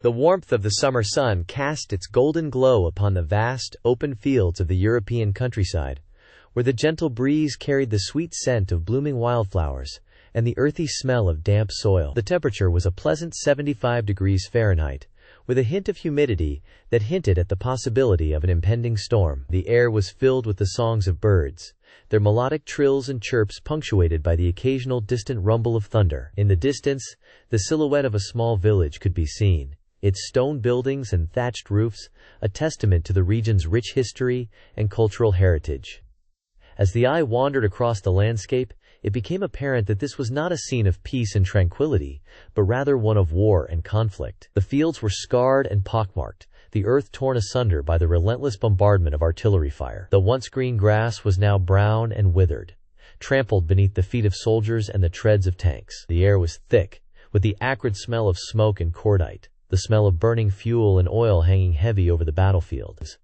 The warmth of the summer sun cast its golden glow upon the vast, open fields of the European countryside, where the gentle breeze carried the sweet scent of blooming wildflowers and the earthy smell of damp soil. The temperature was a pleasant 75 degrees Fahrenheit, with a hint of humidity that hinted at the possibility of an impending storm. The air was filled with the songs of birds, their melodic trills and chirps punctuated by the occasional distant rumble of thunder. In the distance, the silhouette of a small village could be seen, its stone buildings and thatched roofs a testament to the region's rich history and cultural heritage. As the eye wandered across the landscape, it became apparent that this was not a scene of peace and tranquility, but rather one of war and conflict. The fields were scarred and pockmarked, the earth torn asunder by the relentless bombardment of artillery fire. The once green grass was now brown and withered, trampled beneath the feet of soldiers and the treads of tanks. The air was thick, with the acrid smell of smoke and cordite, the smell of burning fuel and oil hanging heavy over the battlefield.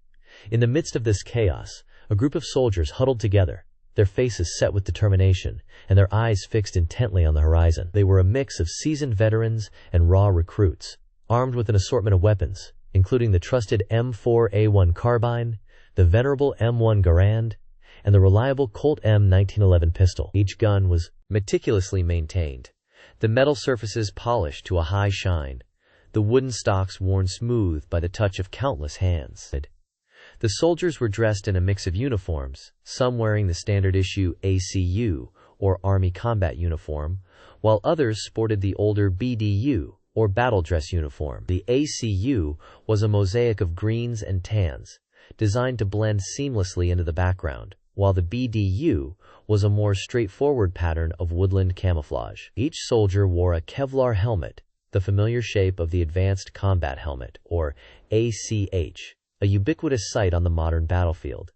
In the midst of this chaos, a group of soldiers huddled together, their faces set with determination, and their eyes fixed intently on the horizon. They were a mix of seasoned veterans and raw recruits, armed with an assortment of weapons, including the trusted M4A1 carbine, the venerable M1 Garand, and the reliable Colt M1911 pistol. Each gun was meticulously maintained, the metal surfaces polished to a high shine, the wooden stocks worn smooth by the touch of countless hands. The soldiers were dressed in a mix of uniforms, some wearing the standard issue ACU, or Army Combat Uniform, while others sported the older BDU, or Battle Dress Uniform. The ACU was a mosaic of greens and tans, designed to blend seamlessly into the background, while the BDU was a more straightforward pattern of woodland camouflage. Each soldier wore a Kevlar helmet, the familiar shape of the Advanced Combat Helmet, or ACH, a ubiquitous sight on the modern battlefield.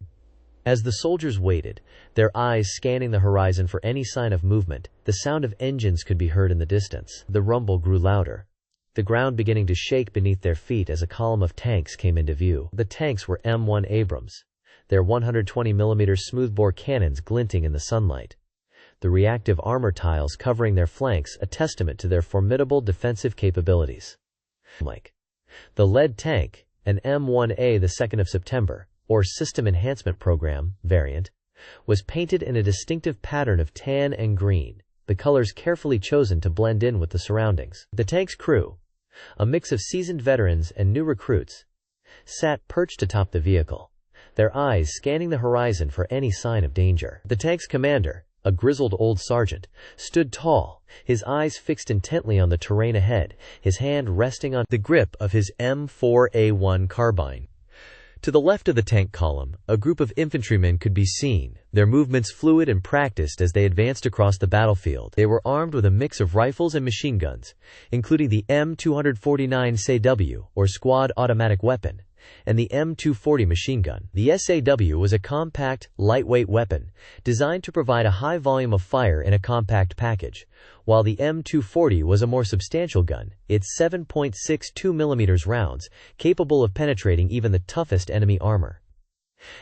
As the soldiers waited, their eyes scanning the horizon for any sign of movement, the sound of engines could be heard in the distance. The rumble grew louder, the ground beginning to shake beneath their feet as a column of tanks came into view. The tanks were M1 Abrams, their 120mm smoothbore cannons glinting in the sunlight, the reactive armor tiles covering their flanks a testament to their formidable defensive capabilities. The lead tank, an M1A the 2nd of September, or System Enhancement Program, variant, was painted in a distinctive pattern of tan and green, the colors carefully chosen to blend in with the surroundings. The tank's crew, a mix of seasoned veterans and new recruits, sat perched atop the vehicle, their eyes scanning the horizon for any sign of danger. The tank's commander, a grizzled old sergeant, stood tall, his eyes fixed intently on the terrain ahead, his hand resting on the grip of his M4A1 carbine. To the left of the tank column, a group of infantrymen could be seen, their movements fluid and practiced as they advanced across the battlefield. They were armed with a mix of rifles and machine guns, including the M249 SAW, or Squad Automatic Weapon, and the M240 machine gun. The SAW was a compact, lightweight weapon, designed to provide a high volume of fire in a compact package, while the M240 was a more substantial gun, its 7.62mm rounds, capable of penetrating even the toughest enemy armor.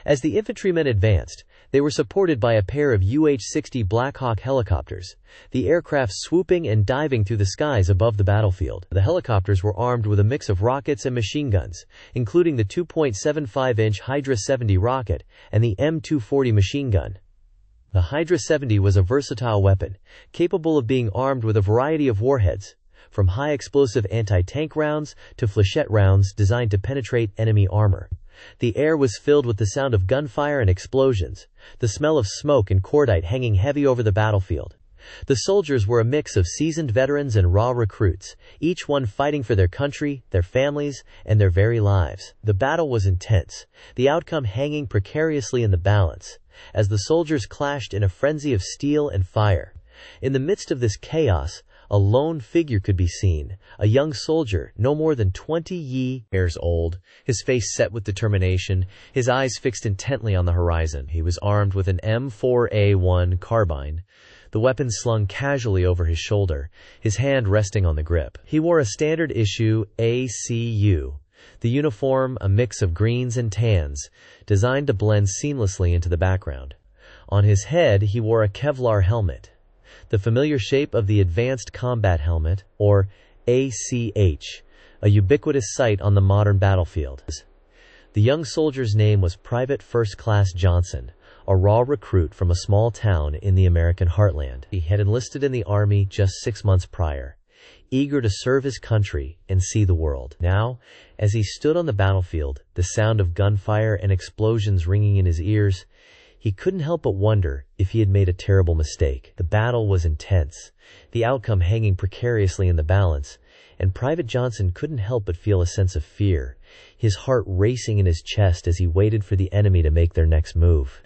As the infantrymen advanced, they were supported by a pair of UH-60 Black Hawk helicopters, the aircraft swooping and diving through the skies above the battlefield. The helicopters were armed with a mix of rockets and machine guns, including the 2.75-inch Hydra 70 rocket and the M240 machine gun. The Hydra 70 was a versatile weapon, capable of being armed with a variety of warheads, from high-explosive anti-tank rounds to flechette rounds designed to penetrate enemy armor. The air was filled with the sound of gunfire and explosions, the smell of smoke and cordite hanging heavy over the battlefield. The soldiers were a mix of seasoned veterans and raw recruits, each one fighting for their country, their families, and their very lives. The battle was intense, the outcome hanging precariously in the balance, as the soldiers clashed in a frenzy of steel and fire. In the midst of this chaos, a lone figure could be seen, a young soldier, no more than 20 years old, his face set with determination, his eyes fixed intently on the horizon. He was armed with an M4A1 carbine, the weapon slung casually over his shoulder, his hand resting on the grip. He wore a standard issue ACU, the uniform a mix of greens and tans, designed to blend seamlessly into the background. On his head he wore a Kevlar helmet, the familiar shape of the Advanced Combat Helmet, or ACH, a ubiquitous sight on the modern battlefield. The young soldier's name was Private First Class Johnson, a raw recruit from a small town in the American heartland. He had enlisted in the army just 6 months prior, eager to serve his country and see the world. Now, as he stood on the battlefield, the sound of gunfire and explosions ringing in his ears, he couldn't help but wonder if he had made a terrible mistake. The battle was intense, the outcome hanging precariously in the balance, and Private Johnson couldn't help but feel a sense of fear, his heart racing in his chest as he waited for the enemy to make their next move.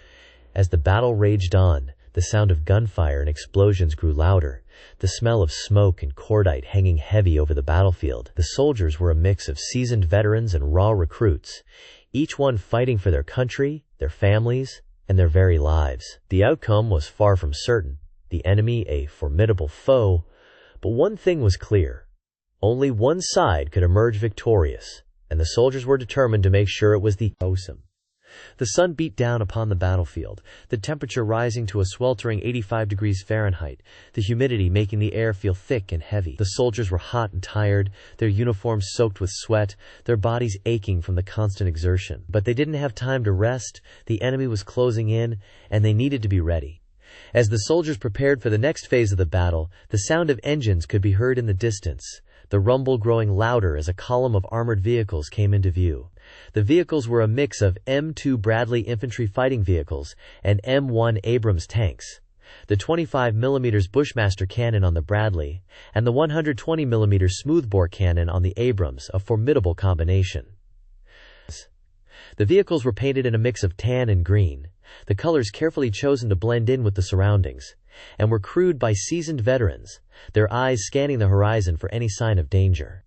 As the battle raged on, the sound of gunfire and explosions grew louder, the smell of smoke and cordite hanging heavy over the battlefield. The soldiers were a mix of seasoned veterans and raw recruits, each one fighting for their country, their families, and their very lives. The outcome was far from certain, the enemy a formidable foe, but one thing was clear. Only one side could emerge victorious, and the soldiers were determined to make sure it was the awesome. The sun beat down upon the battlefield, the temperature rising to a sweltering 85 degrees Fahrenheit, the humidity making the air feel thick and heavy. The soldiers were hot and tired, their uniforms soaked with sweat, their bodies aching from the constant exertion. But they didn't have time to rest, the enemy was closing in, and they needed to be ready. As the soldiers prepared for the next phase of the battle, the sound of engines could be heard in the distance, the rumble growing louder as a column of armored vehicles came into view. The vehicles were a mix of M2 Bradley infantry fighting vehicles and M1 Abrams tanks, the 25mm Bushmaster cannon on the Bradley, and the 120mm smoothbore cannon on the Abrams, a formidable combination. The vehicles were painted in a mix of tan and green, the colors carefully chosen to blend in with the surroundings, and were crewed by seasoned veterans, their eyes scanning the horizon for any sign of danger.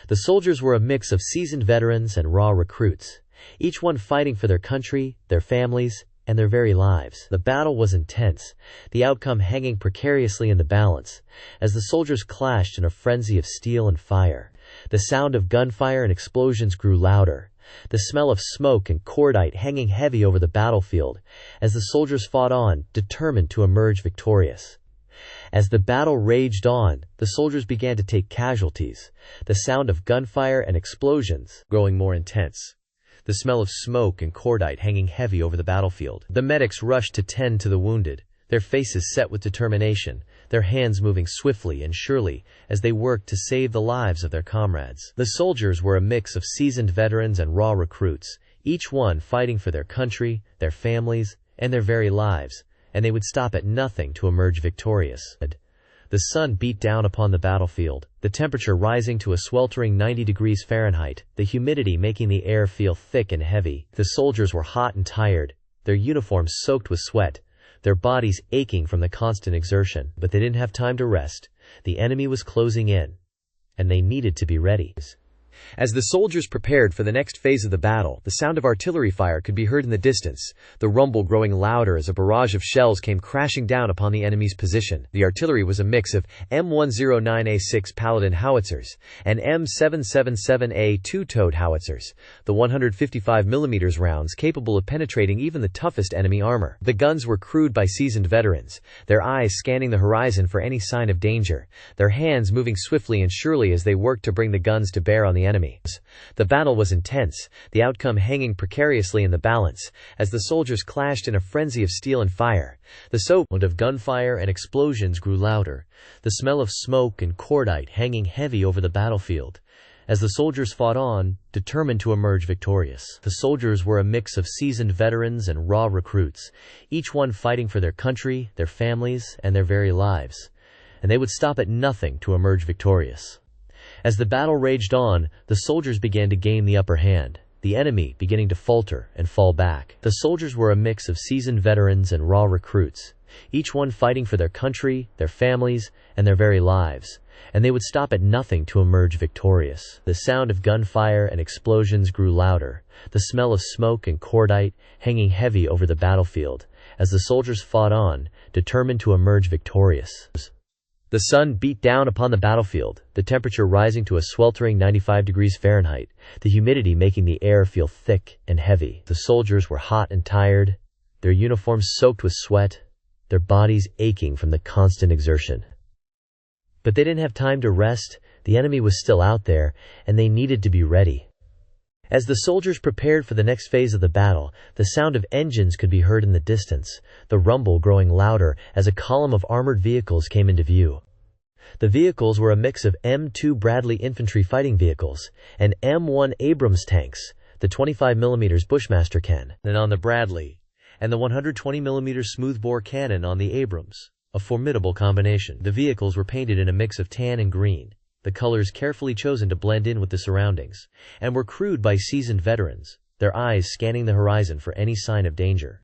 The soldiers were a mix of seasoned veterans and raw recruits, each one fighting for their country, their families, and their very lives. The battle was intense, the outcome hanging precariously in the balance, as the soldiers clashed in a frenzy of steel and fire. The sound of gunfire and explosions grew louder, the smell of smoke and cordite hanging heavy over the battlefield, as the soldiers fought on, determined to emerge victorious. As the battle raged on, the soldiers began to take casualties, the sound of gunfire and explosions growing more intense, the smell of smoke and cordite hanging heavy over the battlefield. The medics rushed to tend to the wounded, their faces set with determination, their hands moving swiftly and surely as they worked to save the lives of their comrades. The soldiers were a mix of seasoned veterans and raw recruits, each one fighting for their country, their families, and their very lives, and they would stop at nothing to emerge victorious. The sun beat down upon the battlefield, the temperature rising to a sweltering 90 degrees Fahrenheit, the humidity making the air feel thick and heavy. The soldiers were hot and tired, their uniforms soaked with sweat, their bodies aching from the constant exertion. But they didn't have time to rest, the enemy was closing in, and they needed to be ready. As the soldiers prepared for the next phase of the battle, the sound of artillery fire could be heard in the distance, the rumble growing louder as a barrage of shells came crashing down upon the enemy's position. The artillery was a mix of M109A6 Paladin howitzers and M777A two-toed howitzers, the 155mm rounds capable of penetrating even the toughest enemy armor. The guns were crewed by seasoned veterans, their eyes scanning the horizon for any sign of danger, their hands moving swiftly and surely as they worked to bring the guns to bear on the enemy. The battle was intense, the outcome hanging precariously in the balance, as the soldiers clashed in a frenzy of steel and fire. The sound of gunfire and explosions grew louder, the smell of smoke and cordite hanging heavy over the battlefield, as the soldiers fought on, determined to emerge victorious. The soldiers were a mix of seasoned veterans and raw recruits, each one fighting for their country, their families, and their very lives, and they would stop at nothing to emerge victorious. As the battle raged on, the soldiers began to gain the upper hand, the enemy beginning to falter and fall back. The soldiers were a mix of seasoned veterans and raw recruits, each one fighting for their country, their families, and their very lives, and they would stop at nothing to emerge victorious. The sound of gunfire and explosions grew louder, the smell of smoke and cordite hanging heavy over the battlefield, as the soldiers fought on, determined to emerge victorious. The sun beat down upon the battlefield, the temperature rising to a sweltering 95 degrees Fahrenheit, the humidity making the air feel thick and heavy. The soldiers were hot and tired, their uniforms soaked with sweat, their bodies aching from the constant exertion. But they didn't have time to rest, The enemy was still out there, and they needed to be ready. As the soldiers prepared for the next phase of the battle, the sound of engines could be heard in the distance, the rumble growing louder as a column of armored vehicles came into view. The vehicles were a mix of M2 Bradley infantry fighting vehicles and M1 Abrams tanks, the 25mm Bushmaster cannon on the Bradley, and the 120mm smoothbore cannon on the Abrams, a formidable combination. The vehicles were painted in a mix of tan and green, the colors carefully chosen to blend in with the surroundings, and were crewed by seasoned veterans, their eyes scanning the horizon for any sign of danger.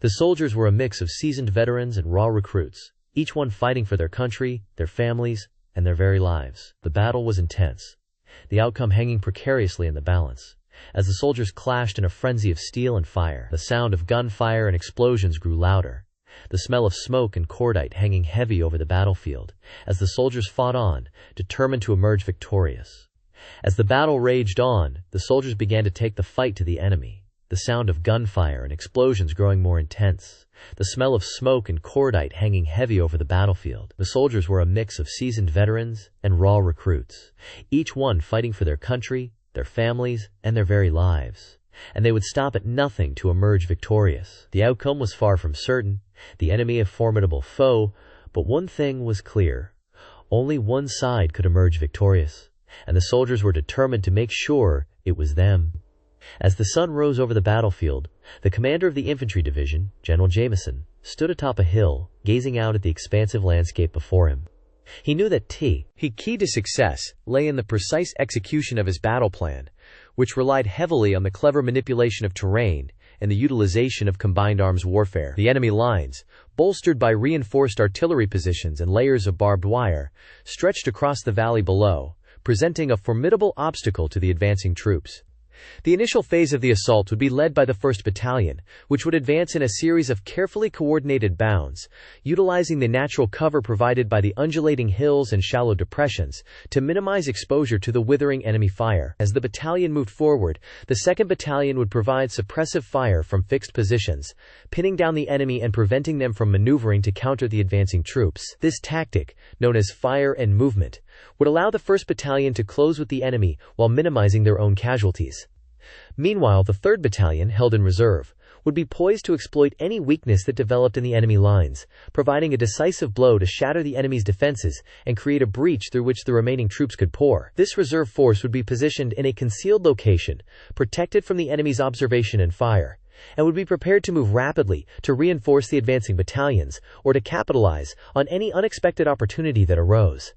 The soldiers were a mix of seasoned veterans and raw recruits, each one fighting for their country, their families, and their very lives. The battle was intense, the outcome hanging precariously in the balance. As the soldiers clashed in a frenzy of steel and fire, the sound of gunfire and explosions grew louder, the smell of smoke and cordite hanging heavy over the battlefield, as the soldiers fought on, determined to emerge victorious. As the battle raged on, the soldiers began to take the fight to the enemy, the sound of gunfire and explosions growing more intense, the smell of smoke and cordite hanging heavy over the battlefield. The soldiers were a mix of seasoned veterans and raw recruits, each one fighting for their country, their families, and their very lives, and they would stop at nothing to emerge victorious. The outcome was far from certain, the enemy a formidable foe, but one thing was clear: only one side could emerge victorious, and the soldiers were determined to make sure it was them. As the sun rose over the battlefield, the commander of the infantry division, General Jameson, stood atop a hill, gazing out at the expansive landscape before him. He knew that key to success lay in the precise execution of his battle plan, which relied heavily on the clever manipulation of terrain and the utilization of combined arms warfare. The enemy lines, bolstered by reinforced artillery positions and layers of barbed wire, stretched across the valley below, presenting a formidable obstacle to the advancing troops. The initial phase of the assault would be led by the 1st Battalion, which would advance in a series of carefully coordinated bounds, utilizing the natural cover provided by the undulating hills and shallow depressions to minimize exposure to the withering enemy fire. As the battalion moved forward, the 2nd Battalion would provide suppressive fire from fixed positions, pinning down the enemy and preventing them from maneuvering to counter the advancing troops. This tactic, known as fire and movement, would allow the 1st Battalion to close with the enemy while minimizing their own casualties. Meanwhile, the 3rd Battalion, held in reserve, would be poised to exploit any weakness that developed in the enemy lines, providing a decisive blow to shatter the enemy's defenses and create a breach through which the remaining troops could pour. This reserve force would be positioned in a concealed location, protected from the enemy's observation and fire, and would be prepared to move rapidly to reinforce the advancing battalions or to capitalize on any unexpected opportunity that arose.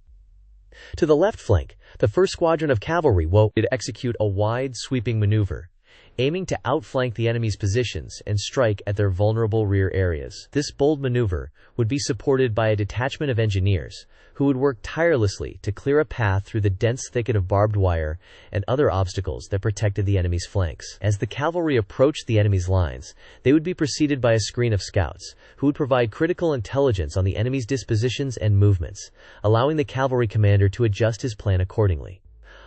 To the left flank, the 1st Squadron of Cavalry would execute a wide, sweeping maneuver, aiming to outflank the enemy's positions and strike at their vulnerable rear areas. This bold maneuver would be supported by a detachment of engineers, who would work tirelessly to clear a path through the dense thicket of barbed wire and other obstacles that protected the enemy's flanks. As the cavalry approached the enemy's lines, they would be preceded by a screen of scouts, who would provide critical intelligence on the enemy's dispositions and movements, allowing the cavalry commander to adjust his plan accordingly.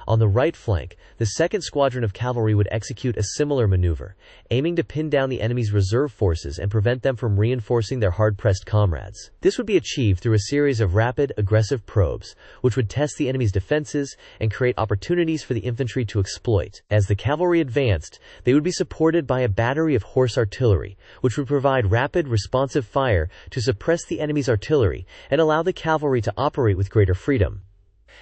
On the right flank, the 2nd Squadron of Cavalry would execute a similar maneuver, aiming to pin down the enemy's reserve forces and prevent them from reinforcing their hard-pressed comrades. This would be achieved through a series of rapid, aggressive probes, which would test the enemy's defenses and create opportunities for the infantry to exploit. As the cavalry advanced, they would be supported by a battery of horse artillery, which would provide rapid, responsive fire to suppress the enemy's artillery and allow the cavalry to operate with greater freedom.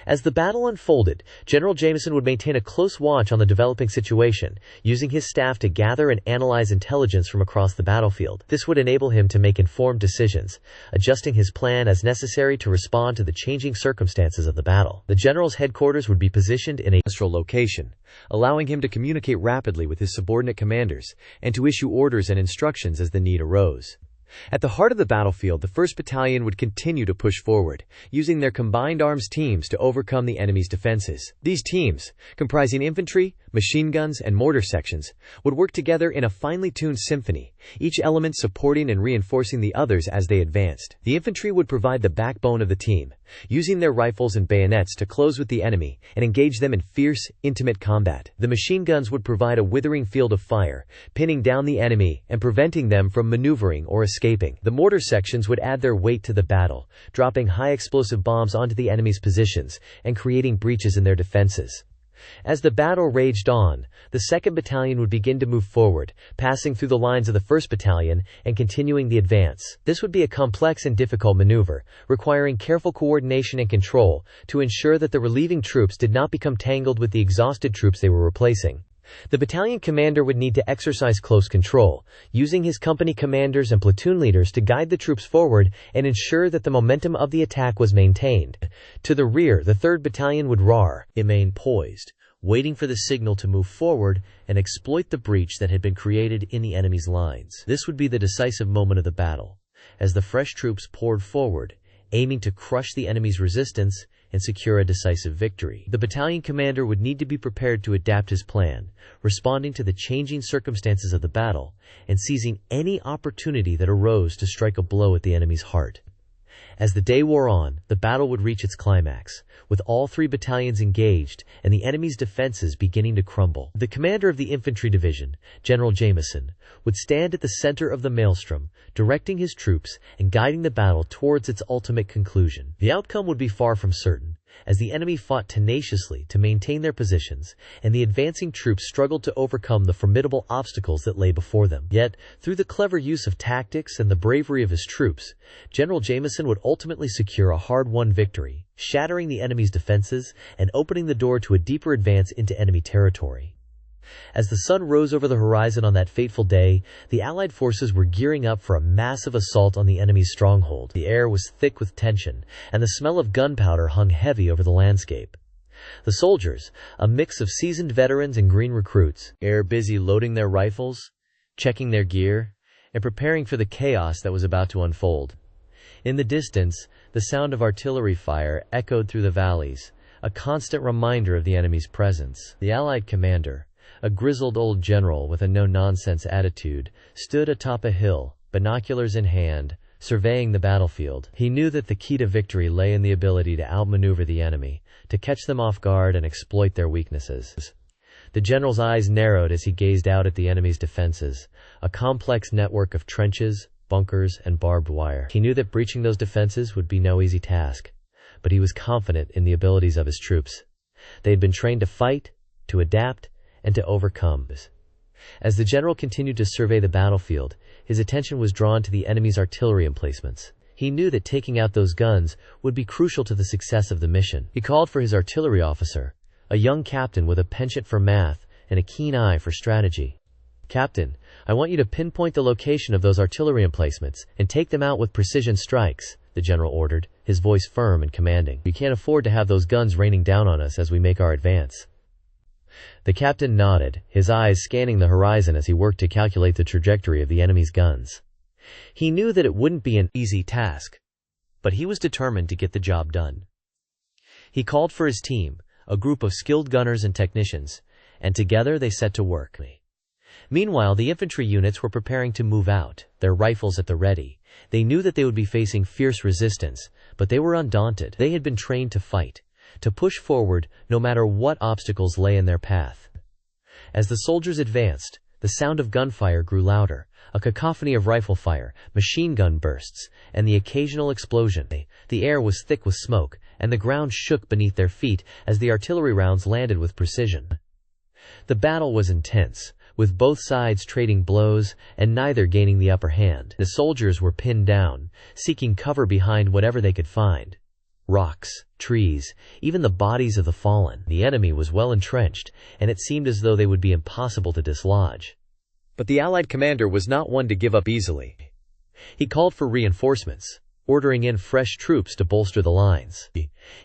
As the battle unfolded, General Jameson would maintain a close watch on the developing situation, using his staff to gather and analyze intelligence from across the battlefield. This would enable him to make informed decisions, adjusting his plan as necessary to respond to the changing circumstances of the battle. The general's headquarters would be positioned in a central location, allowing him to communicate rapidly with his subordinate commanders and to issue orders and instructions as the need arose. At the heart of the battlefield, the 1st Battalion would continue to push forward, using their combined arms teams to overcome the enemy's defenses. These teams, comprising infantry, machine guns, and mortar sections, would work together in a finely tuned symphony, each element supporting and reinforcing the others as they advanced. The infantry would provide the backbone of the team, using their rifles and bayonets to close with the enemy and engage them in fierce, intimate combat. The machine guns would provide a withering field of fire, pinning down the enemy and preventing them from maneuvering or escaping. The mortar sections would add their weight to the battle, dropping high explosive bombs onto the enemy's positions and creating breaches in their defenses. As the battle raged on, the 2nd Battalion would begin to move forward, passing through the lines of the 1st Battalion and continuing the advance. This would be a complex and difficult maneuver, requiring careful coordination and control to ensure that the relieving troops did not become tangled with the exhausted troops they were replacing. The battalion commander would need to exercise close control, using his company commanders and platoon leaders to guide the troops forward and ensure that the momentum of the attack was maintained. To the rear, the 3rd Battalion would remain poised, waiting for the signal to move forward and exploit the breach that had been created in the enemy's lines. This would be the decisive moment of the battle, as the fresh troops poured forward, aiming to crush the enemy's resistance and secure a decisive victory. The battalion commander would need to be prepared to adapt his plan, responding to the changing circumstances of the battle and seizing any opportunity that arose to strike a blow at the enemy's heart. As the day wore on, the battle would reach its climax, with all 3 battalions engaged and the enemy's defenses beginning to crumble. The commander of the infantry division, General Jameson, would stand at the center of the maelstrom, directing his troops and guiding the battle towards its ultimate conclusion. The outcome would be far from certain, as the enemy fought tenaciously to maintain their positions, and the advancing troops struggled to overcome the formidable obstacles that lay before them. Yet, through the clever use of tactics and the bravery of his troops, General Jameson would ultimately secure a hard-won victory, shattering the enemy's defenses and opening the door to a deeper advance into enemy territory. As the sun rose over the horizon on that fateful day, the Allied forces were gearing up for a massive assault on the enemy's stronghold. The air was thick with tension, and the smell of gunpowder hung heavy over the landscape. The soldiers, a mix of seasoned veterans and green recruits, were busy loading their rifles, checking their gear, and preparing for the chaos that was about to unfold. In the distance, the sound of artillery fire echoed through the valleys, a constant reminder of the enemy's presence. The Allied commander, a grizzled old general with a no-nonsense attitude, stood atop a hill, binoculars in hand, surveying the battlefield. He knew that the key to victory lay in the ability to outmaneuver the enemy, to catch them off guard and exploit their weaknesses. The general's eyes narrowed as he gazed out at the enemy's defenses, a complex network of trenches, bunkers, and barbed wire. He knew that breaching those defenses would be no easy task, but he was confident in the abilities of his troops. They had been trained to fight, to adapt, and to overcome. As the general continued to survey the battlefield, his attention was drawn to the enemy's artillery emplacements. He knew that taking out those guns would be crucial to the success of the mission. He called for his artillery officer, a young captain with a penchant for math and a keen eye for strategy. "Captain, I want you to pinpoint the location of those artillery emplacements and take them out with precision strikes," the general ordered, his voice firm and commanding. "We can't afford to have those guns raining down on us as we make our advance." The captain nodded, his eyes scanning the horizon as he worked to calculate the trajectory of the enemy's guns. He knew that it wouldn't be an easy task, but he was determined to get the job done. He called for his team, a group of skilled gunners and technicians, and together they set to work. Meanwhile, the infantry units were preparing to move out, their rifles at the ready. They knew that they would be facing fierce resistance, but they were undaunted. They had been trained to fight, to push forward no matter what obstacles lay in their path. As the soldiers advanced, the sound of gunfire grew louder, a cacophony of rifle fire, machine gun bursts, and the occasional explosion. The air was thick with smoke, and the ground shook beneath their feet as the artillery rounds landed with precision. The battle was intense, with both sides trading blows and neither gaining the upper hand. The soldiers were pinned down, seeking cover behind whatever they could find. Rocks, trees, even the bodies of the fallen. The enemy was well entrenched, and it seemed as though they would be impossible to dislodge. But the Allied commander was not one to give up easily. He called for reinforcements, ordering in fresh troops to bolster the lines.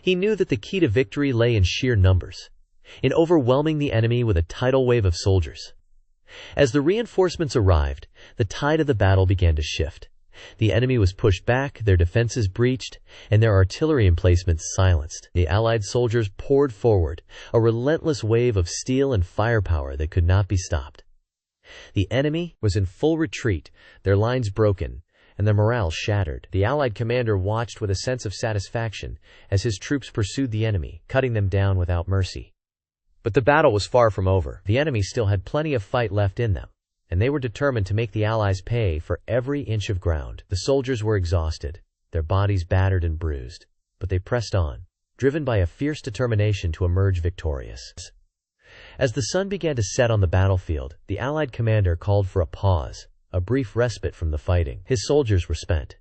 He knew that the key to victory lay in sheer numbers, in overwhelming the enemy with a tidal wave of soldiers. As the reinforcements arrived, the tide of the battle began to shift. The enemy was pushed back, their defenses breached, and their artillery emplacements silenced. The Allied soldiers poured forward, a relentless wave of steel and firepower that could not be stopped. The enemy was in full retreat, their lines broken, and their morale shattered. The Allied commander watched with a sense of satisfaction as his troops pursued the enemy, cutting them down without mercy. But the battle was far from over. The enemy still had plenty of fight left in them, and they were determined to make the Allies pay for every inch of ground. The soldiers were exhausted, their bodies battered and bruised, but they pressed on, driven by a fierce determination to emerge victorious. As the sun began to set on the battlefield, the Allied commander called for a pause, a brief respite from the fighting. His soldiers were spent,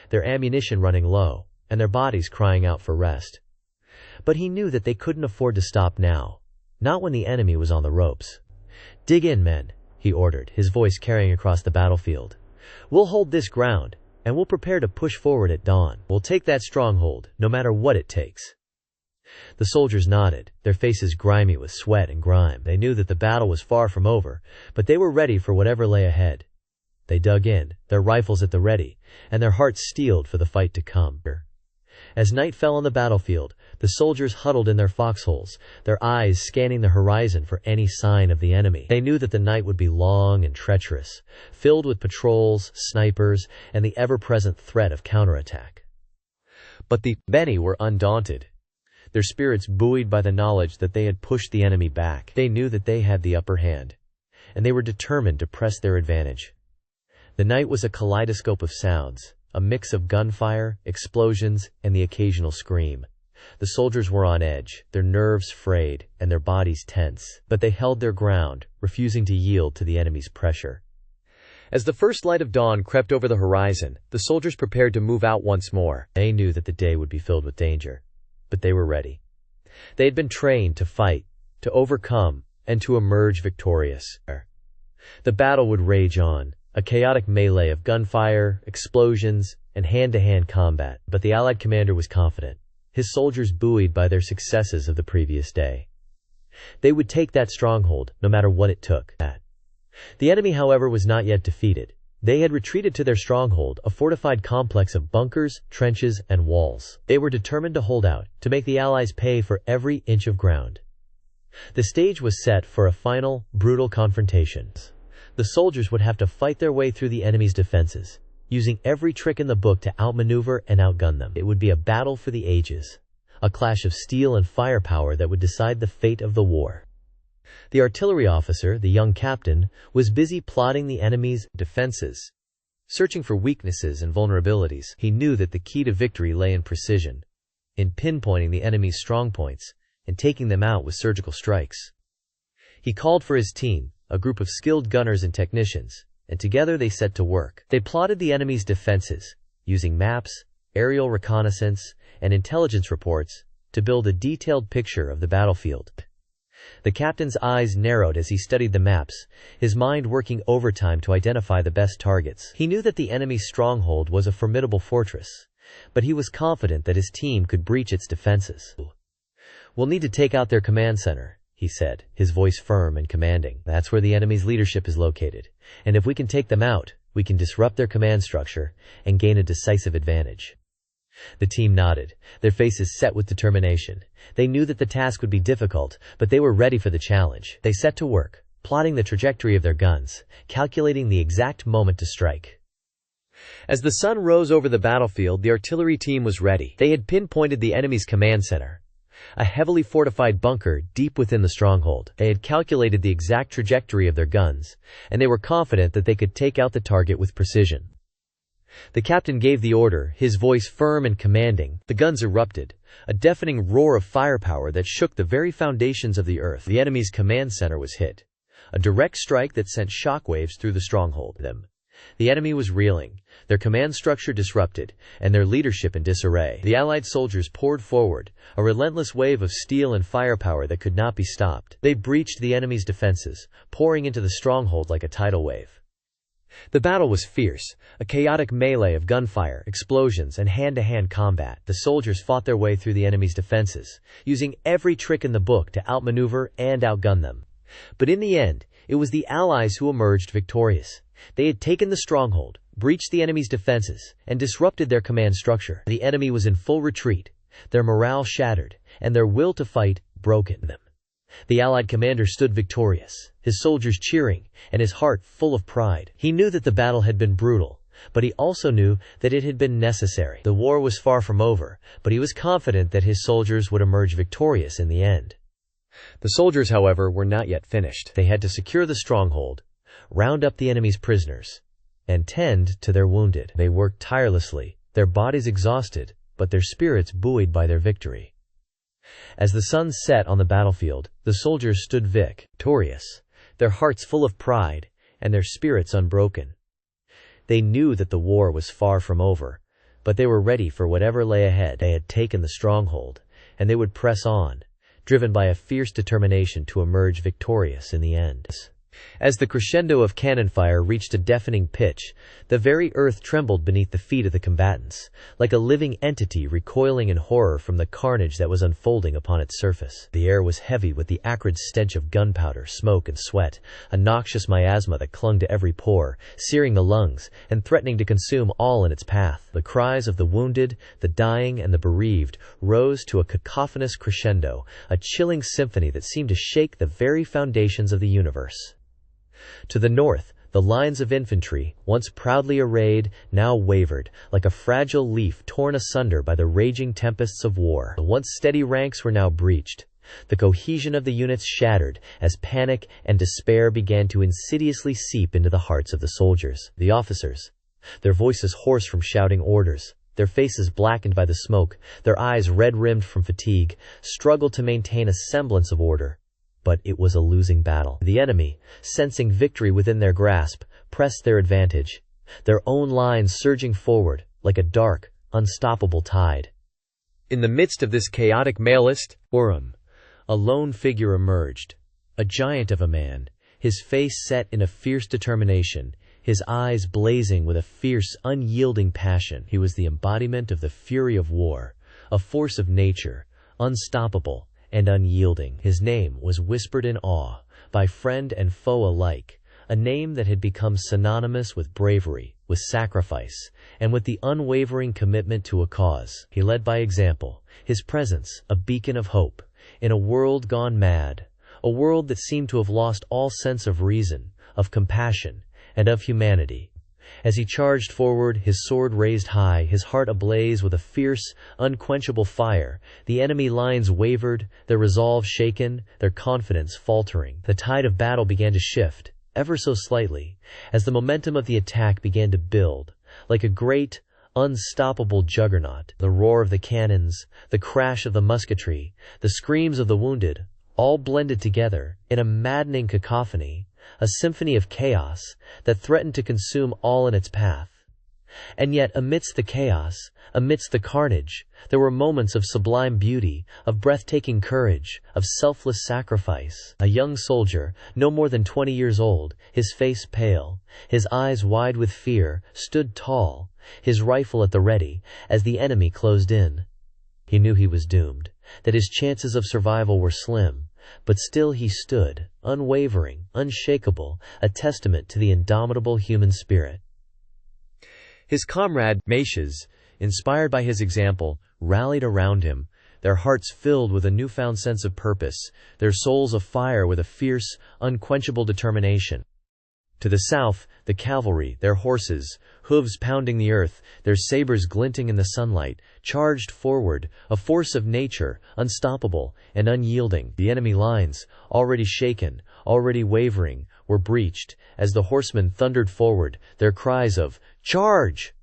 their ammunition running low, and their bodies crying out for rest. But he knew that they couldn't afford to stop now, not when the enemy was on the ropes. "Dig in, men," he ordered, his voice carrying across the battlefield. "We'll hold this ground, and we'll prepare to push forward at dawn. We'll take that stronghold, no matter what it takes." The soldiers nodded, their faces grimy with sweat and grime. They knew that the battle was far from over, but they were ready for whatever lay ahead. They dug in, their rifles at the ready, and their hearts steeled for the fight to come. As night fell on the battlefield, the soldiers huddled in their foxholes, their eyes scanning the horizon for any sign of the enemy. They knew that the night would be long and treacherous, filled with patrols, snipers, and the ever-present threat of counterattack. But the many were undaunted, their spirits buoyed by the knowledge that they had pushed the enemy back. They knew that they had the upper hand, and they were determined to press their advantage. The night was a kaleidoscope of sounds, a mix of gunfire, explosions, and the occasional scream. The soldiers were on edge, their nerves frayed, and their bodies tense, but they held their ground, refusing to yield to the enemy's pressure. As the first light of dawn crept over the horizon, the soldiers prepared to move out once more. They knew that the day would be filled with danger, but they were ready. They had been trained to fight, to overcome, and to emerge victorious. The battle would rage on, a chaotic melee of gunfire, explosions, and hand-to-hand combat. But the Allied commander was confident, his soldiers buoyed by their successes of the previous day. They would take that stronghold, no matter what it took. The enemy, however, was not yet defeated. They had retreated to their stronghold, a fortified complex of bunkers, trenches, and walls. They were determined to hold out, to make the Allies pay for every inch of ground. The stage was set for a final, brutal confrontation. The soldiers would have to fight their way through the enemy's defenses, using every trick in the book to outmaneuver and outgun them. It would be a battle for the ages, a clash of steel and firepower that would decide the fate of the war. The artillery officer, the young captain, was busy plotting the enemy's defenses, searching for weaknesses and vulnerabilities. He knew that the key to victory lay in precision, in pinpointing the enemy's strong points and taking them out with surgical strikes. He called for his team, a group of skilled gunners and technicians, and together they set to work. They plotted the enemy's defenses, using maps, aerial reconnaissance, and intelligence reports to build a detailed picture of the battlefield. The captain's eyes narrowed as he studied the maps, his mind working overtime to identify the best targets. He knew that the enemy's stronghold was a formidable fortress, but he was confident that his team could breach its defenses. "We'll need to take out their command center," he said, his voice firm and commanding. "That's where the enemy's leadership is located, and if we can take them out, we can disrupt their command structure and gain a decisive advantage." The team nodded, their faces set with determination. They knew that the task would be difficult, but they were ready for the challenge. They set to work, plotting the trajectory of their guns, calculating the exact moment to strike. As the sun rose over the battlefield, the artillery team was ready. They had pinpointed the enemy's command center, a heavily fortified bunker deep within the stronghold. They had calculated the exact trajectory of their guns, and they were confident that they could take out the target with precision. The captain gave the order, his voice firm and commanding. The guns erupted, a deafening roar of firepower that shook the very foundations of the earth. The enemy's command center was hit, a direct strike that sent shockwaves through the stronghold. The enemy was reeling, their command structure disrupted, and their leadership in disarray. The Allied soldiers poured forward, a relentless wave of steel and firepower that could not be stopped. They breached the enemy's defenses, pouring into the stronghold like a tidal wave. The battle was fierce, a chaotic melee of gunfire, explosions, and hand-to-hand combat. The soldiers fought their way through the enemy's defenses, using every trick in the book to outmaneuver and outgun them. But in the end, it was the Allies who emerged victorious. They had taken the stronghold, breached the enemy's defenses, and disrupted their command structure. The enemy was in full retreat, their morale shattered, and their will to fight broken them. The Allied commander stood victorious, his soldiers cheering, and his heart full of pride. He knew that the battle had been brutal, but he also knew that it had been necessary. The war was far from over, but he was confident that his soldiers would emerge victorious in the end. The soldiers, however, were not yet finished. They had to secure the stronghold, round up the enemy's prisoners, and tend to their wounded. They worked tirelessly, their bodies exhausted, but their spirits buoyed by their victory. As the sun set on the battlefield, the soldiers stood victorious, their hearts full of pride, and their spirits unbroken. They knew that the war was far from over, but they were ready for whatever lay ahead. They had taken the stronghold, and they would press on, driven by a fierce determination to emerge victorious in the end. As the crescendo of cannon fire reached a deafening pitch, the very earth trembled beneath the feet of the combatants, like a living entity recoiling in horror from the carnage that was unfolding upon its surface. The air was heavy with the acrid stench of gunpowder, smoke, and sweat, a noxious miasma that clung to every pore, searing the lungs, and threatening to consume all in its path. The cries of the wounded, the dying, and the bereaved rose to a cacophonous crescendo, a chilling symphony that seemed to shake the very foundations of the universe. To the north, the lines of infantry, once proudly arrayed, now wavered, like a fragile leaf torn asunder by the raging tempests of war. The once steady ranks were now breached, the cohesion of the units shattered, as panic and despair began to insidiously seep into the hearts of the soldiers. The officers, their voices hoarse from shouting orders, their faces blackened by the smoke, their eyes red-rimmed from fatigue, struggled to maintain a semblance of order. But it was a losing battle. The enemy, sensing victory within their grasp, pressed their advantage, their own lines surging forward like a dark, unstoppable tide. In the midst of this chaotic melee, a lone figure emerged, a giant of a man, his face set in a fierce determination, his eyes blazing with a fierce, unyielding passion. He was the embodiment of the fury of war, a force of nature, unstoppable and unyielding. His name was whispered in awe by friend and foe alike, a name that had become synonymous with bravery, with sacrifice, and with the unwavering commitment to a cause. He led by example, his presence a beacon of hope, in a world gone mad, a world that seemed to have lost all sense of reason, of compassion, and of humanity. As he charged forward, his sword raised high, his heart ablaze with a fierce, unquenchable fire, the enemy lines wavered, their resolve shaken, their confidence faltering. The tide of battle began to shift, ever so slightly, as the momentum of the attack began to build, like a great, unstoppable juggernaut. The roar of the cannons, the crash of the musketry, the screams of the wounded, all blended together in a maddening cacophony, a symphony of chaos that threatened to consume all in its path. And yet, amidst the chaos, amidst the carnage, there were moments of sublime beauty, of breathtaking courage, of selfless sacrifice. A young soldier, no more than 20 years old, his face pale, his eyes wide with fear, stood tall, his rifle at the ready, as the enemy closed in. He knew he was doomed, that his chances of survival were slim, but still he stood, unwavering, unshakable, a testament to the indomitable human spirit. His comrade, Maches, inspired by his example, rallied around him, their hearts filled with a newfound sense of purpose, their souls afire with a fierce, unquenchable determination. To the south, the cavalry, their horses, hooves pounding the earth, their sabers glinting in the sunlight, charged forward, a force of nature, unstoppable and unyielding. The enemy lines, already shaken, already wavering, were breached, as the horsemen thundered forward, their cries of "Charge!"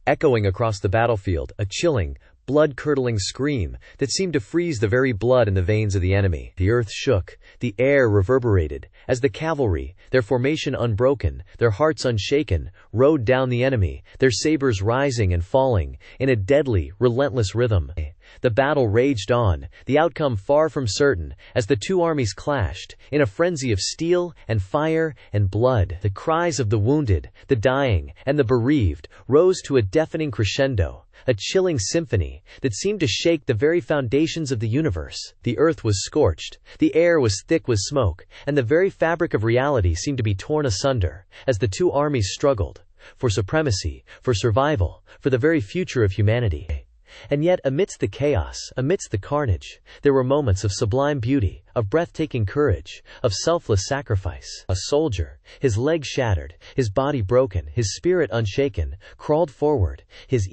echoing across the battlefield, a chilling, blood-curdling scream that seemed to freeze the very blood in the veins of the enemy. The earth shook, the air reverberated, as the cavalry, their formation unbroken, their hearts unshaken, rode down the enemy, their sabers rising and falling, in a deadly, relentless rhythm. The battle raged on, the outcome far from certain, as the two armies clashed, in a frenzy of steel and fire and blood. The cries of the wounded, the dying, and the bereaved rose to a deafening crescendo, a chilling symphony that seemed to shake the very foundations of the universe. The earth was scorched, the air was thick with smoke, and the very fabric of reality seemed to be torn asunder, as the two armies struggled, for supremacy, for survival, for the very future of humanity. And yet, amidst the chaos, amidst the carnage, there were moments of sublime beauty, of breathtaking courage, of selfless sacrifice. A soldier, his leg shattered, his body broken, his spirit unshaken, crawled forward, his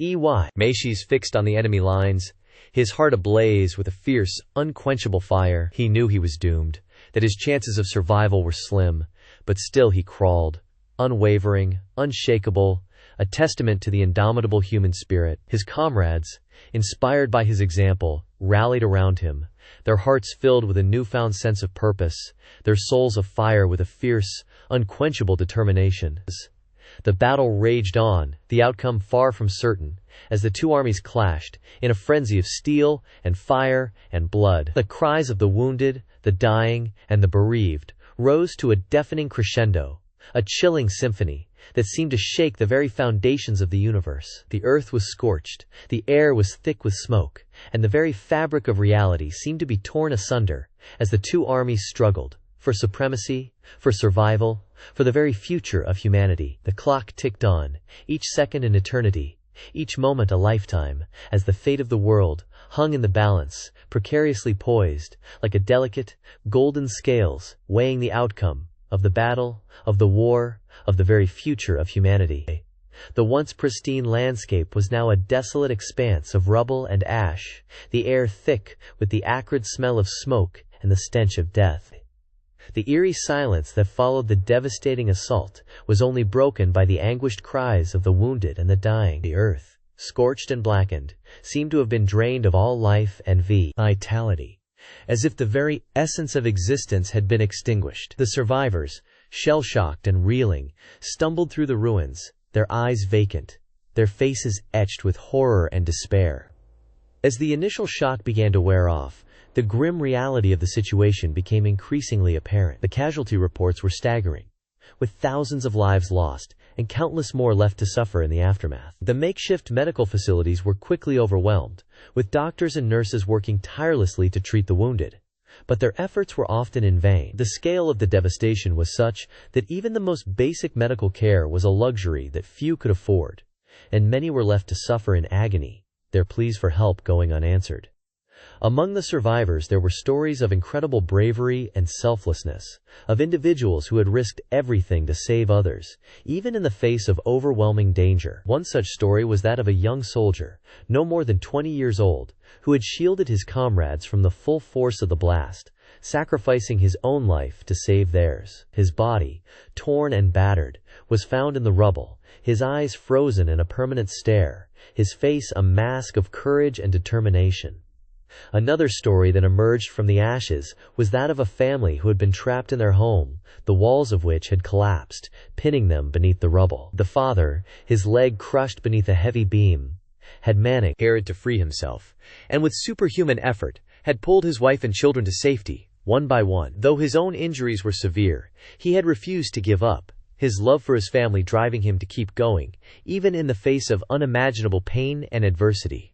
maces fixed on the enemy lines, his heart ablaze with a fierce, unquenchable fire. He knew he was doomed, that his chances of survival were slim, but still he crawled, unwavering, unshakable, a testament to the indomitable human spirit. His comrades, inspired by his example, rallied around him, their hearts filled with a newfound sense of purpose, their souls afire with a fierce, unquenchable determination. The battle raged on, the outcome far from certain, as the two armies clashed, in a frenzy of steel and fire and blood. The cries of the wounded, the dying, and the bereaved rose to a deafening crescendo, a chilling symphony that seemed to shake the very foundations of the universe. The earth was scorched, the air was thick with smoke, and the very fabric of reality seemed to be torn asunder as the two armies struggled for supremacy, for survival, for the very future of humanity. The clock ticked on, each second an eternity, each moment a lifetime, as the fate of the world hung in the balance, precariously poised, like a delicate, golden scales, weighing the outcome of the battle, of the war, of the very future of humanity. The once pristine landscape was now a desolate expanse of rubble and ash, the air thick with the acrid smell of smoke and the stench of death. The eerie silence that followed the devastating assault was only broken by the anguished cries of the wounded and the dying. The earth, scorched and blackened, seemed to have been drained of all life and vitality, as if the very essence of existence had been extinguished. The survivors, shell-shocked and reeling, stumbled through the ruins, their eyes vacant, their faces etched with horror and despair. As the initial shock began to wear off, the grim reality of the situation became increasingly apparent. The casualty reports were staggering, with thousands of lives lost and countless more left to suffer in the aftermath. The makeshift medical facilities were quickly overwhelmed, with doctors and nurses working tirelessly to treat the wounded. But their efforts were often in vain. The scale of the devastation was such that even the most basic medical care was a luxury that few could afford, and many were left to suffer in agony, their pleas for help going unanswered. Among the survivors there were stories of incredible bravery and selflessness, of individuals who had risked everything to save others, even in the face of overwhelming danger. One such story was that of a young soldier, no more than 20 years old, who had shielded his comrades from the full force of the blast, sacrificing his own life to save theirs. His body, torn and battered, was found in the rubble, his eyes frozen in a permanent stare, his face a mask of courage and determination. Another story that emerged from the ashes was that of a family who had been trapped in their home, the walls of which had collapsed, pinning them beneath the rubble. The father, his leg crushed beneath a heavy beam, had managed to free himself, and with superhuman effort, had pulled his wife and children to safety, one by one. Though his own injuries were severe, he had refused to give up, his love for his family driving him to keep going, even in the face of unimaginable pain and adversity.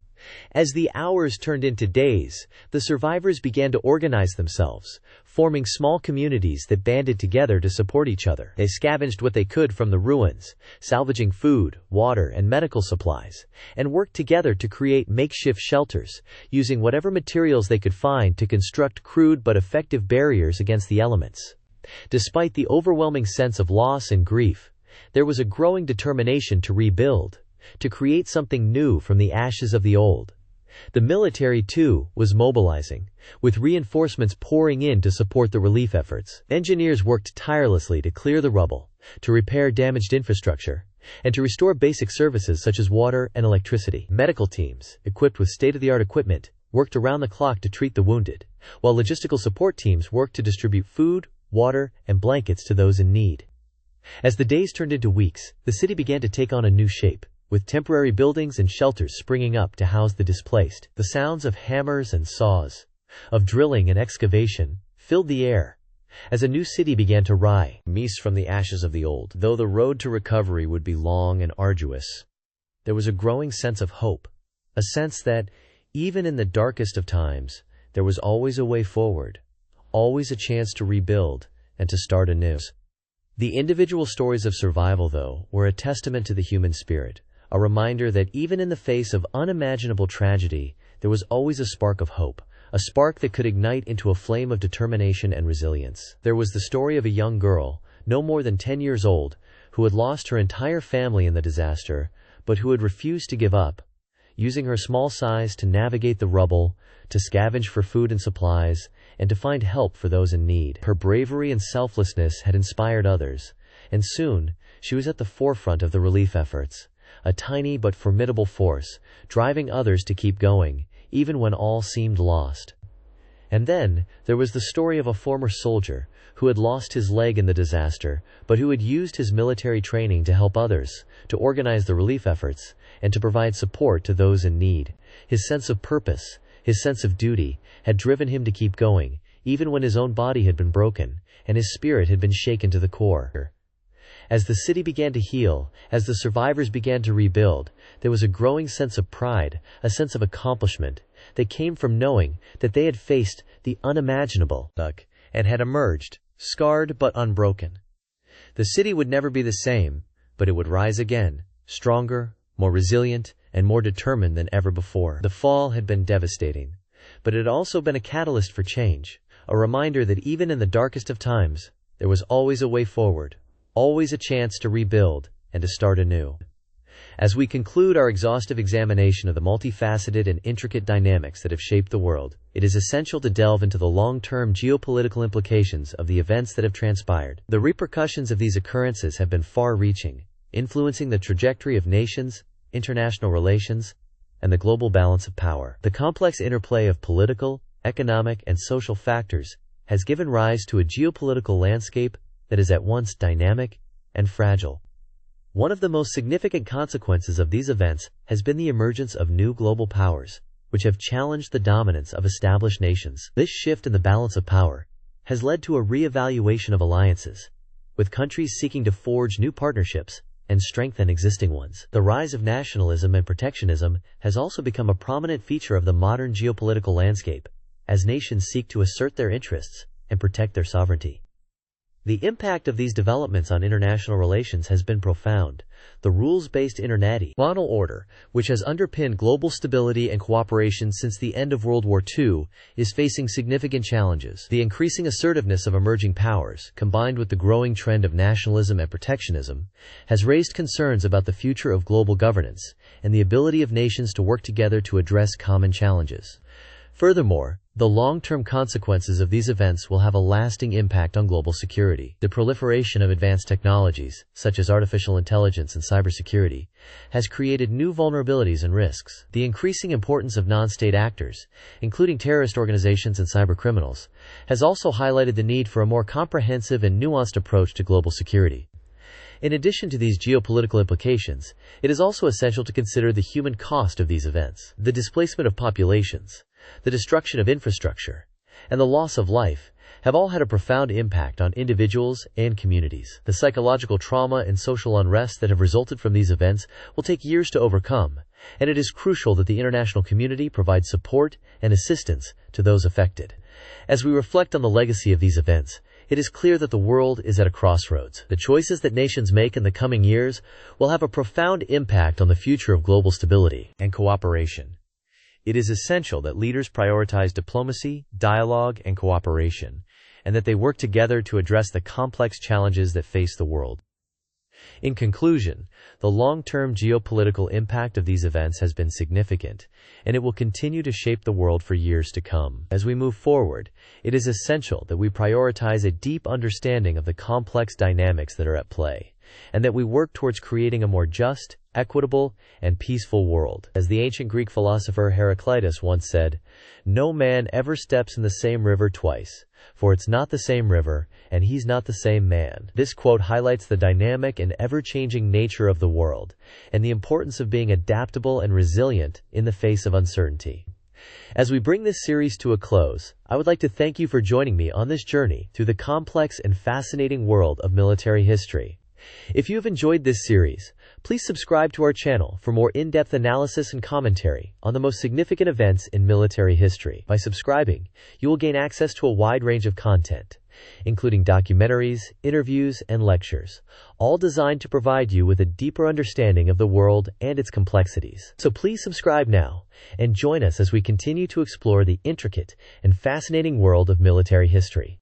As the hours turned into days, the survivors began to organize themselves, forming small communities that banded together to support each other. They scavenged what they could from the ruins, salvaging food, water, and medical supplies, and worked together to create makeshift shelters, using whatever materials they could find to construct crude but effective barriers against the elements. Despite the overwhelming sense of loss and grief, there was a growing determination to rebuild, to create something new from the ashes of the old. The military, too, was mobilizing, with reinforcements pouring in to support the relief efforts. Engineers worked tirelessly to clear the rubble, to repair damaged infrastructure, and to restore basic services such as water and electricity. Medical teams, equipped with state-of-the-art equipment, worked around the clock to treat the wounded, while logistical support teams worked to distribute food, water, and blankets to those in need. As the days turned into weeks, the city began to take on a new shape, with temporary buildings and shelters springing up to house the displaced. The sounds of hammers and saws, of drilling and excavation, filled the air, as a new city began to rise from the ashes of the old. Though the road to recovery would be long and arduous, there was a growing sense of hope, a sense that, even in the darkest of times, there was always a way forward, always a chance to rebuild and to start anew. The individual stories of survival, though, were a testament to the human spirit, a reminder that even in the face of unimaginable tragedy, there was always a spark of hope, a spark that could ignite into a flame of determination and resilience. There was the story of a young girl, no more than 10 years old, who had lost her entire family in the disaster, but who had refused to give up, using her small size to navigate the rubble, to scavenge for food and supplies, and to find help for those in need. Her bravery and selflessness had inspired others, and soon she was at the forefront of the relief efforts, a tiny but formidable force, driving others to keep going, even when all seemed lost. And then, there was the story of a former soldier, who had lost his leg in the disaster, but who had used his military training to help others, to organize the relief efforts, and to provide support to those in need. His sense of purpose, his sense of duty, had driven him to keep going, even when his own body had been broken, and his spirit had been shaken to the core. As the city began to heal, as the survivors began to rebuild, there was a growing sense of pride, a sense of accomplishment, that came from knowing that they had faced the unimaginable, and had emerged, scarred but unbroken. The city would never be the same, but it would rise again, stronger, more resilient, and more determined than ever before. The fall had been devastating, but it had also been a catalyst for change, a reminder that even in the darkest of times, there was always a way forward, always a chance to rebuild and to start anew. As we conclude our exhaustive examination of the multifaceted and intricate dynamics that have shaped the world, it is essential to delve into the long-term geopolitical implications of the events that have transpired. The repercussions of these occurrences have been far-reaching, influencing the trajectory of nations, international relations, and the global balance of power. The complex interplay of political, economic, and social factors has given rise to a geopolitical landscape that is at once dynamic and fragile. One of the most significant consequences of these events has been the emergence of new global powers, which have challenged the dominance of established nations. This shift in the balance of power has led to a re-evaluation of alliances, with countries seeking to forge new partnerships and strengthen existing ones. The rise of nationalism and protectionism has also become a prominent feature of the modern geopolitical landscape, as nations seek to assert their interests and protect their sovereignty. The impact of these developments on international relations has been profound. The rules-based international order, which has underpinned global stability and cooperation since the end of World War II, is facing significant challenges. The increasing assertiveness of emerging powers, combined with the growing trend of nationalism and protectionism, has raised concerns about the future of global governance and the ability of nations to work together to address common challenges. Furthermore, the long-term consequences of these events will have a lasting impact on global security. The proliferation of advanced technologies, such as artificial intelligence and cybersecurity, has created new vulnerabilities and risks. The increasing importance of non-state actors, including terrorist organizations and cybercriminals, has also highlighted the need for a more comprehensive and nuanced approach to global security. In addition to these geopolitical implications, it is also essential to consider the human cost of these events. The displacement of populations, the destruction of infrastructure, and the loss of life have all had a profound impact on individuals and communities. The psychological trauma and social unrest that have resulted from these events will take years to overcome, and it is crucial that the international community provide support and assistance to those affected. As we reflect on the legacy of these events, it is clear that the world is at a crossroads. The choices that nations make in the coming years will have a profound impact on the future of global stability and cooperation. It is essential that leaders prioritize diplomacy, dialogue, and cooperation, and that they work together to address the complex challenges that face the world. In conclusion, the long-term geopolitical impact of these events has been significant, and it will continue to shape the world for years to come. As we move forward, it is essential that we prioritize a deep understanding of the complex dynamics that are at play, and that we work towards creating a more just, equitable, and peaceful world. As the ancient Greek philosopher Heraclitus once said, "No man ever steps in the same river twice, for it's not the same river, and he's not the same man." This quote highlights the dynamic and ever-changing nature of the world, and the importance of being adaptable and resilient in the face of uncertainty. As we bring this series to a close, I would like to thank you for joining me on this journey through the complex and fascinating world of military history. If you have enjoyed this series, please subscribe to our channel for more in-depth analysis and commentary on the most significant events in military history. By subscribing, you will gain access to a wide range of content, including documentaries, interviews, and lectures, all designed to provide you with a deeper understanding of the world and its complexities. So please subscribe now and join us as we continue to explore the intricate and fascinating world of military history.